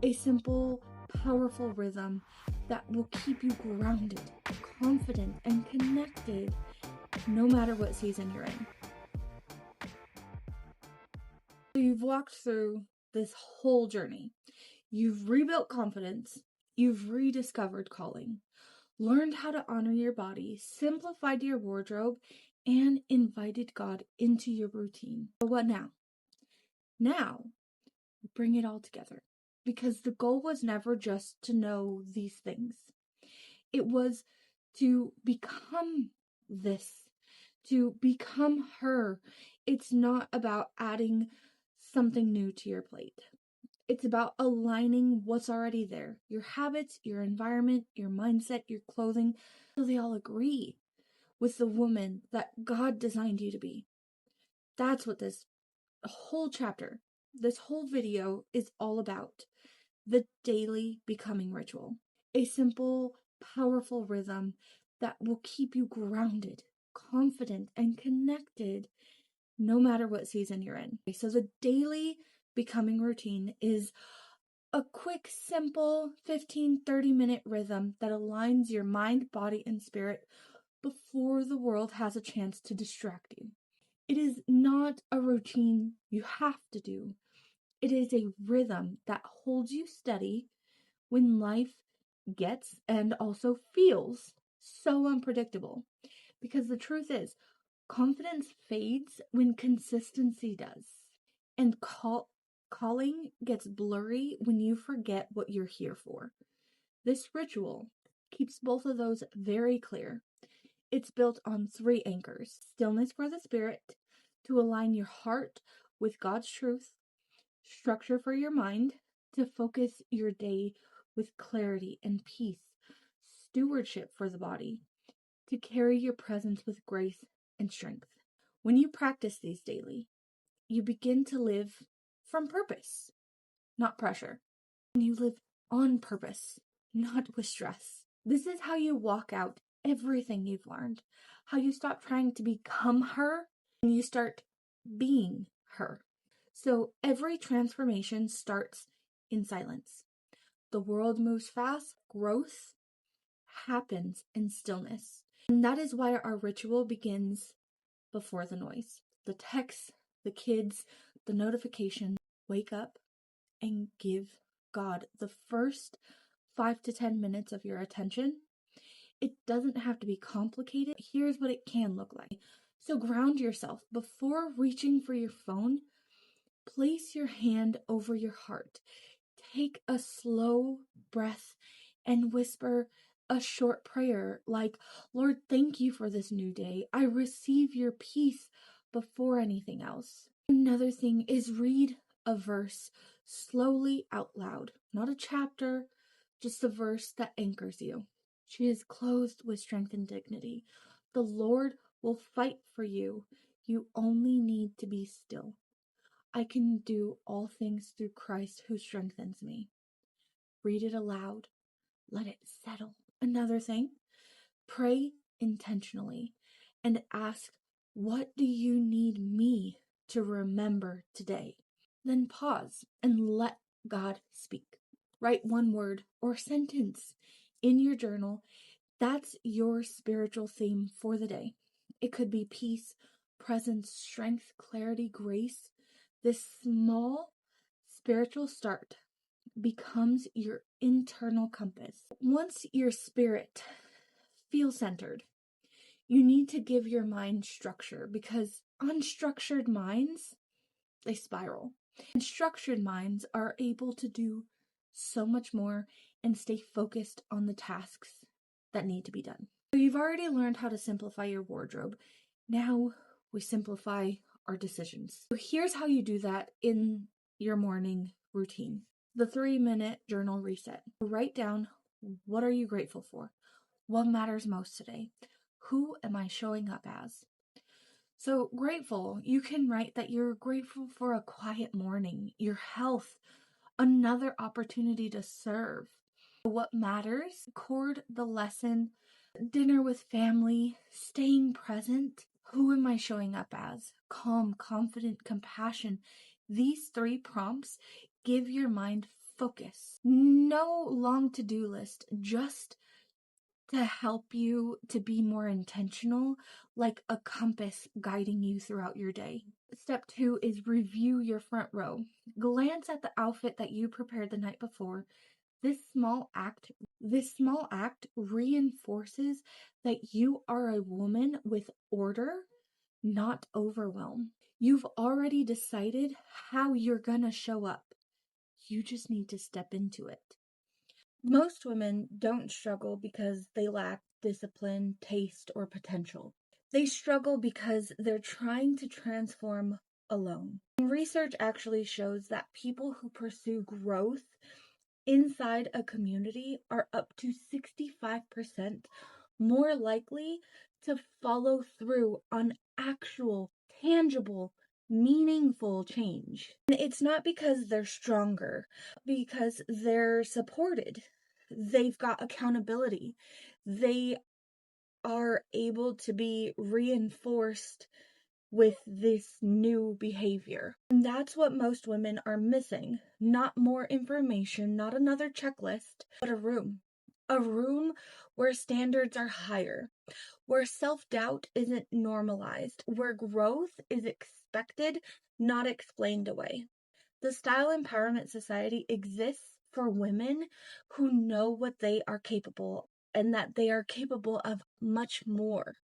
A simple, powerful rhythm that will keep you grounded, confident, and connected no matter what season you're in. So you've walked through this whole journey. You've rebuilt confidence. You've rediscovered calling, learned how to honor your body, simplified your wardrobe, and invited God into your routine. But what now? Now, bring it all together. Because the goal was never just to know these things. It was to become this, to become her. It's not about adding something new to your plate. It's about aligning what's already there. Your habits, your environment, your mindset, your clothing, so they all agree with the woman that God designed you to be. That's what this whole chapter, this whole video is all about. The daily becoming ritual. A simple, powerful rhythm that will keep you grounded, confident, and connected no matter what season you're in. So the daily becoming routine is a quick, simple 15-30 minute rhythm that aligns your mind, body, and spirit before the world has a chance to distract you. It is not a routine you have to do. It is a rhythm that holds you steady when life gets and also feels so unpredictable. Because the truth is, confidence fades when consistency does. And calling gets blurry when you forget what you're here for. This ritual keeps both of those very clear. It's built on 3 anchors: stillness for the spirit, to align your heart with God's truth; structure for your mind, to focus your day with clarity and peace; stewardship for the body, to carry your presence with grace and strength. When you practice these daily, you begin to live from purpose, not pressure. And you live on purpose, not with stress. This is how you walk out everything you've learned, how you stop trying to become her and you start being her. So every transformation starts in silence. The world moves fast. Growth happens in stillness. And that is why our ritual begins before the noise. The texts, the kids, the notifications. Wake up and give God the first 5 to 10 minutes of your attention. It doesn't have to be complicated. Here's what it can look like. So ground yourself. Before reaching for your phone, place your hand over your heart. Take a slow breath and whisper a short prayer like, Lord, thank you for this new day. I receive your peace before anything else. Another thing is read a verse slowly out loud. Not a chapter, just a verse that anchors you. She is clothed with strength and dignity. The Lord will fight for you. You only need to be still. I can do all things through Christ who strengthens me. Read it aloud. Let it settle. Another thing, pray intentionally and ask, what do you need me to remember today? Then pause and let God speak. Write one word or sentence in your journal. That's your spiritual theme for the day. It could be peace, presence, strength, clarity, grace. This small spiritual start becomes your internal compass. Once your spirit feels centered, you need to give your mind structure, because unstructured minds, they spiral. And structured minds are able to do so much more and stay focused on the tasks that need to be done. So you've already learned how to simplify your wardrobe. Now we simplify our decisions. So here's how you do that in your morning routine. The 3-minute journal reset. Write down, what are you grateful for? What matters most today? Who am I showing up as? So grateful, you can write that you're grateful for a quiet morning, your health, another opportunity to serve. What matters? Record the lesson, dinner with family, staying present. Who am I showing up as? Calm, confident, compassion. These 3 prompts give your mind focus. No long to-do list, just to help you to be more intentional, like a compass guiding you throughout your day. Step 2 is review your front row. Glance at the outfit that you prepared the night before. This small act reinforces that you are a woman with order, not overwhelm. You've already decided how you're gonna show up. You just need to step into it. Most women don't struggle because they lack discipline, taste, or potential. They struggle because they're trying to transform alone. Research actually shows that people who pursue growth inside a community are up to 65% more likely to follow through on actual, tangible, meaningful change. And it's not because they're stronger, because they're supported. They've got accountability. They are able to be reinforced with this new behavior. And that's what most women are missing. Not more information, not another checklist, but a room. A room where standards are higher, where self-doubt isn't normalized, where growth is expected, not explained away. The Style Empowerment Society exists for women who know what they are capable and that they are capable of much more.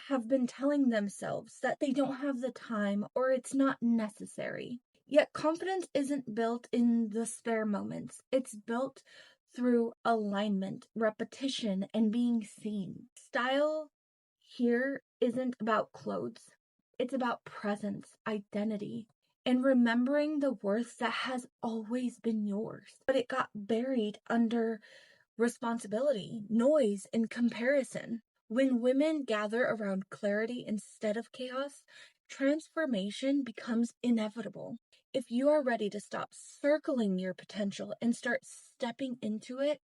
Have been telling themselves that they don't have the time or it's not necessary. Yet confidence isn't built in the spare moments. It's built through alignment, repetition, and being seen. Style here isn't about clothes. It's about presence, identity, and remembering the worth that has always been yours. But it got buried under responsibility, noise, and comparison. When women gather around clarity instead of chaos, transformation becomes inevitable. If you are ready to stop circling your potential and start stepping into it,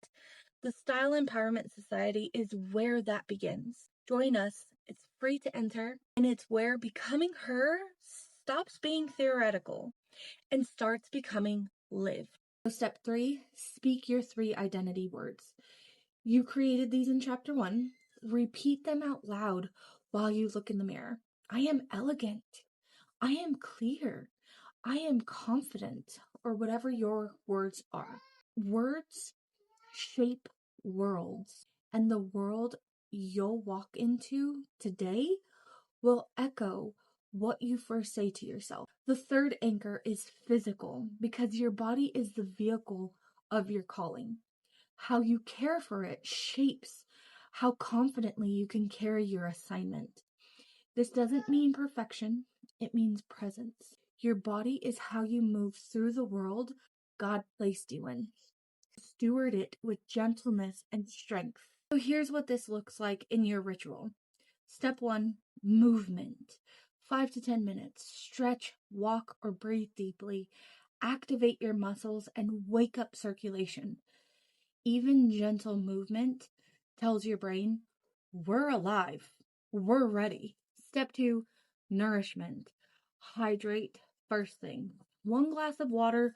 the Style Empowerment Society is where that begins. Join us. It's free to enter, and it's where becoming her stops being theoretical and starts becoming lived. So step 3, speak your 3 identity words. You created these in chapter 1. Repeat them out loud while you look in the mirror. I am elegant. I am clear. I am confident, or whatever your words are. Words shape worlds, and the world you'll walk into today will echo what you first say to yourself. The third anchor is physical, because your body is the vehicle of your calling. How you care for it shapes how confidently you can carry your assignment. This doesn't mean perfection, it means presence. Your body is how you move through the world God placed you in. Steward it with gentleness and strength. So here's what this looks like in your ritual. Step 1, movement. 5 to 10 minutes. Stretch, walk, or breathe deeply. Activate your muscles and wake up circulation. Even gentle movement tells your brain, we're alive, we're ready. Step 2, nourishment. Hydrate first thing. 1 glass of water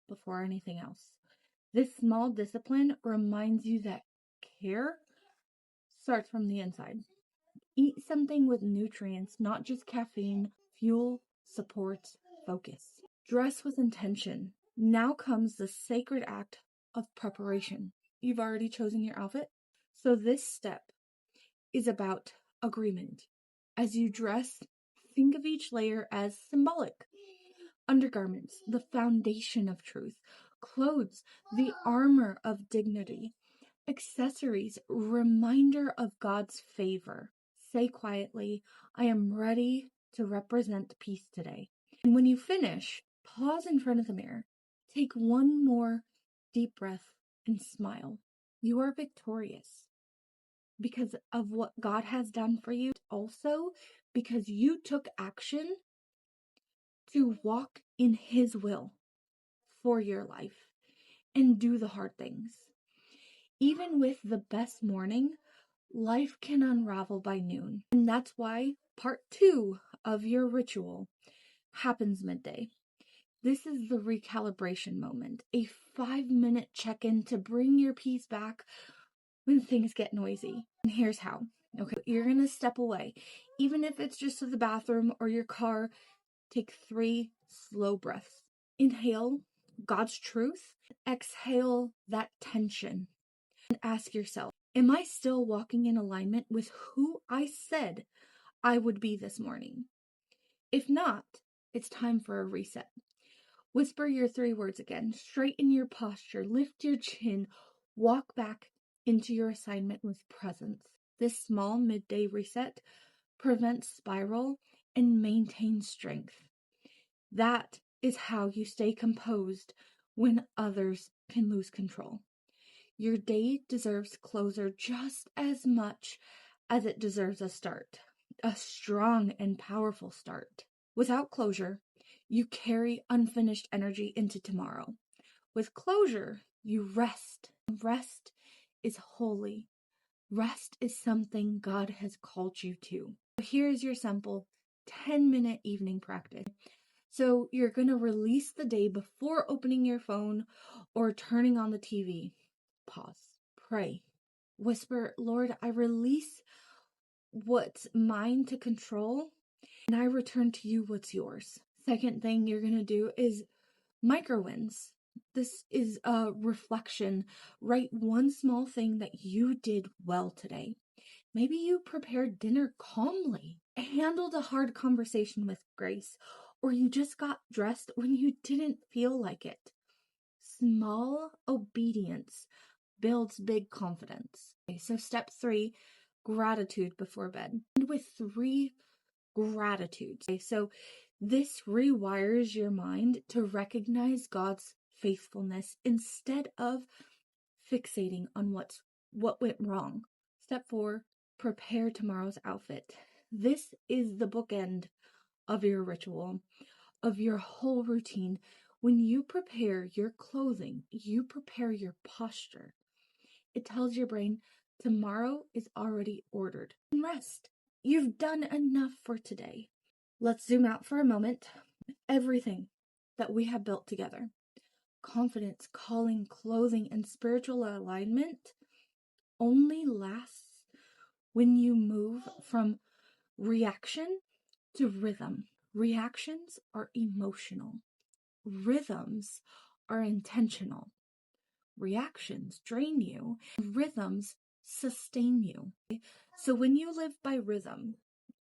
before anything else. This small discipline reminds you that care starts from the inside. Eat something with nutrients, not just caffeine. Fuel supports focus. Dress with intention. Now comes the sacred act of preparation. You've already chosen your outfit. So this step is about agreement. As you dress, think of each layer as symbolic. Undergarments, the foundation of truth. Clothes, the armor of dignity. Accessories, reminder of God's favor. Say quietly, I am ready to represent peace today. And when you finish, pause in front of the mirror. Take 1 more deep breath and smile. You are victorious because of what God has done for you. Also, because you took action to walk in His will for your life and do the hard things. Even with the best morning, life can unravel by noon. And that's why part 2 of your ritual happens midday. This is the recalibration moment, a 5-minute check-in to bring your peace back when things get noisy. And here's how. Okay, you're going to step away. Even if it's just to the bathroom or your car, take 3 slow breaths. Inhale God's truth. Exhale that tension. And ask yourself, am I still walking in alignment with who I said I would be this morning? If not, it's time for a reset. Whisper your 3 words again. Straighten your posture. Lift your chin. Walk back into your assignment with presence. This small midday reset prevents spiral and maintains strength. That is how you stay composed when others can lose control. Your day deserves closure just as much as it deserves a start. A strong and powerful start. Without closure, you carry unfinished energy into tomorrow. With closure, you rest. Rest is holy. Rest is something God has called you to. Here's your simple 10-minute evening practice. So you're going to release the day before opening your phone or turning on the TV. Pause. Pray. Whisper, Lord, I release what's mine to control, and I return to you what's yours. Second thing you're going to do is micro wins. This is a reflection. Write one small thing that you did well today. Maybe you prepared dinner calmly, handled a hard conversation with grace, or you just got dressed when you didn't feel like it. Small obedience builds big confidence. Okay, so step 3, gratitude before bed. And with 3 gratitudes. Okay, so this rewires your mind to recognize God's faithfulness instead of fixating on what went wrong. Step 4, prepare tomorrow's outfit. This is the bookend of your ritual, of your whole routine. When you prepare your clothing, you prepare your posture. It tells your brain tomorrow is already ordered. And rest. You've done enough for today. Let's zoom out for a moment. Everything that we have built together, confidence, calling, clothing, and spiritual alignment, only lasts when you move from reaction to rhythm. Reactions are emotional. Rhythms are intentional. Reactions drain you. Rhythms sustain you. So when you live by rhythm,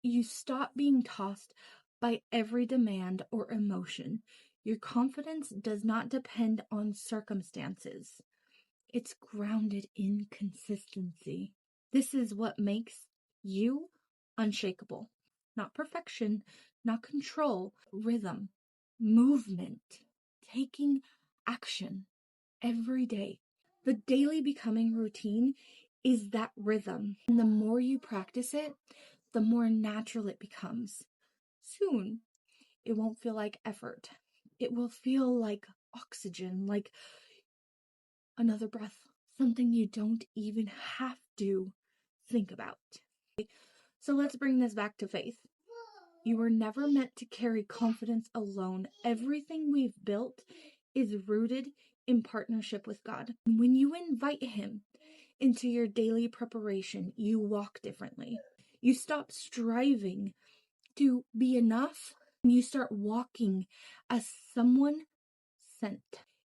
you stop being tossed by every demand or emotion. Your confidence does not depend on circumstances. It's grounded in consistency. This is what makes you unshakable. Not perfection, not control, rhythm, movement, taking action every day. The daily becoming routine is that rhythm. And the more you practice it, the more natural it becomes. Soon, it won't feel like effort. It will feel like oxygen, like another breath, something you don't even have to think about. So let's bring this back to faith. You were never meant to carry confidence alone. Everything we've built is rooted in partnership with God. When you invite Him into your daily preparation, you walk differently. You stop striving to be enough, and you start walking as someone sent.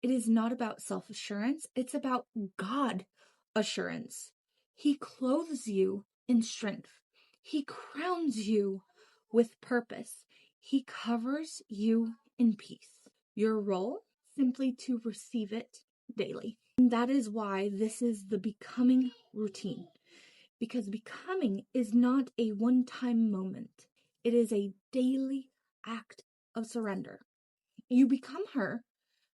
It is not about self-assurance, it's about God assurance. He clothes you in strength. He crowns you with purpose. He covers you in peace. Your role, simply to receive it daily. And that is why this is the becoming routine. Because becoming is not a one-time moment. It is a daily act of surrender. You become her,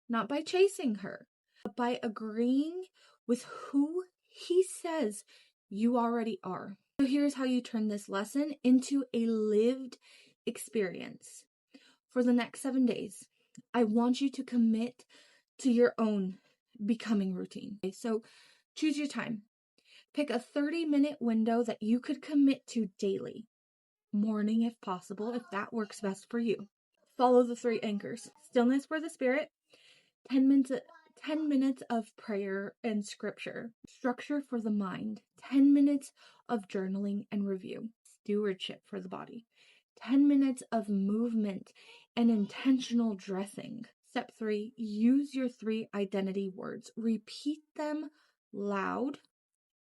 not by chasing her, but by agreeing with who He says you already are. So here's how you turn this lesson into a lived experience. For the next 7 days, I want you to commit to your own becoming routine. Okay, so choose your time. Pick a 30-minute window that you could commit to daily. Morning if possible, if that works best for you. Follow the 3 anchors. Stillness for the spirit, 10 minutes of prayer and scripture. Structure for the mind, 10 minutes of journaling and review. Stewardship for the body, 10 minutes of movement and intentional dressing. Step 3, use your 3 identity words. Repeat them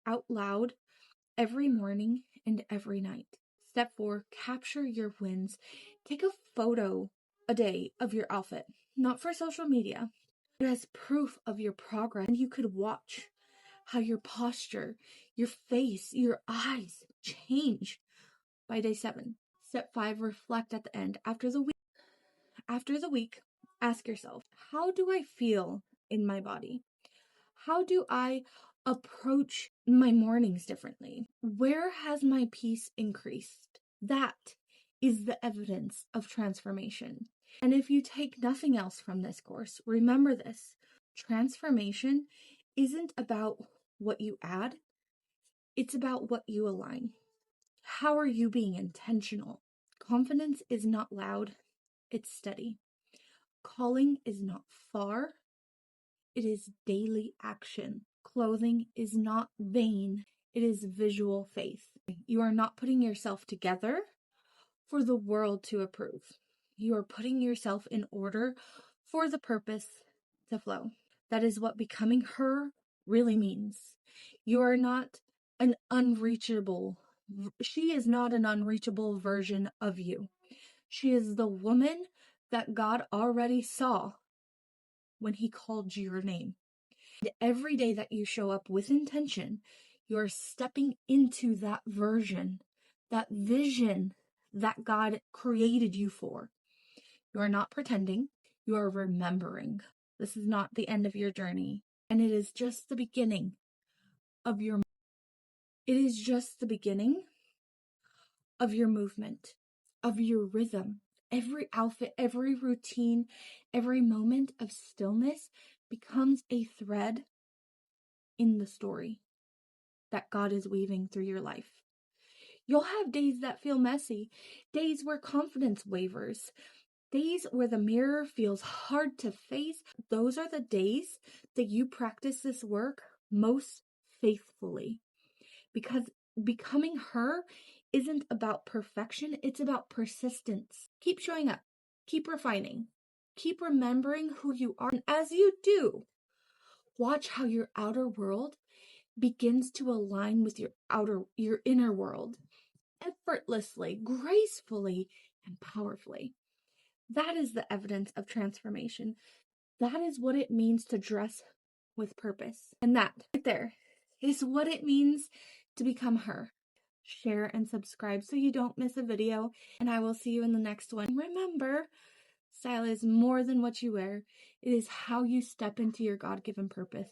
out loud, every morning and every night. Step 4, capture your wins. Take a photo a day of your outfit, not for social media, but as proof of your progress. And you could watch how your posture, your face, your eyes change by day 7. Step 5, reflect at the end. After the week, ask yourself, how do I feel in my body? How do I approach my mornings differently? Where has my peace increased? That is the evidence of transformation. And if you take nothing else from this course, remember this: transformation isn't about what you add, it's about what you align. How are you being intentional? Confidence is not loud, it's steady. Calling is not far, it is daily action. Clothing is not vain, it is visual faith. You are not putting yourself together for the world to approve. You are putting yourself in order for the purpose to flow. That is what becoming her really means. You are not an unreachable, she is not an unreachable version of you. She is the woman that God already saw when he called your name. And every day that you show up with intention, you're stepping into that version, that vision that God created you for. You are not pretending, you are remembering. This is not the end of your journey, and it is just the beginning of your movement, of your rhythm. Every outfit, every routine, every moment of stillness becomes a thread in the story that God is weaving through your life. You'll have days that feel messy, days where confidence wavers, days where the mirror feels hard to face. Those are the days that you practice this work most faithfully, because becoming her isn't about perfection, it's about persistence. Keep showing up, keep refining, keep remembering who you are. And as you do, watch how your outer world begins to align with your inner world, effortlessly, gracefully, and powerfully. That is the evidence of transformation. That is what it means to dress with purpose. And that right there is what it means to become her. Share and subscribe so you don't miss a video, and I will see you in the next one. Remember, style is more than what you wear. It is how you step into your God-given purpose.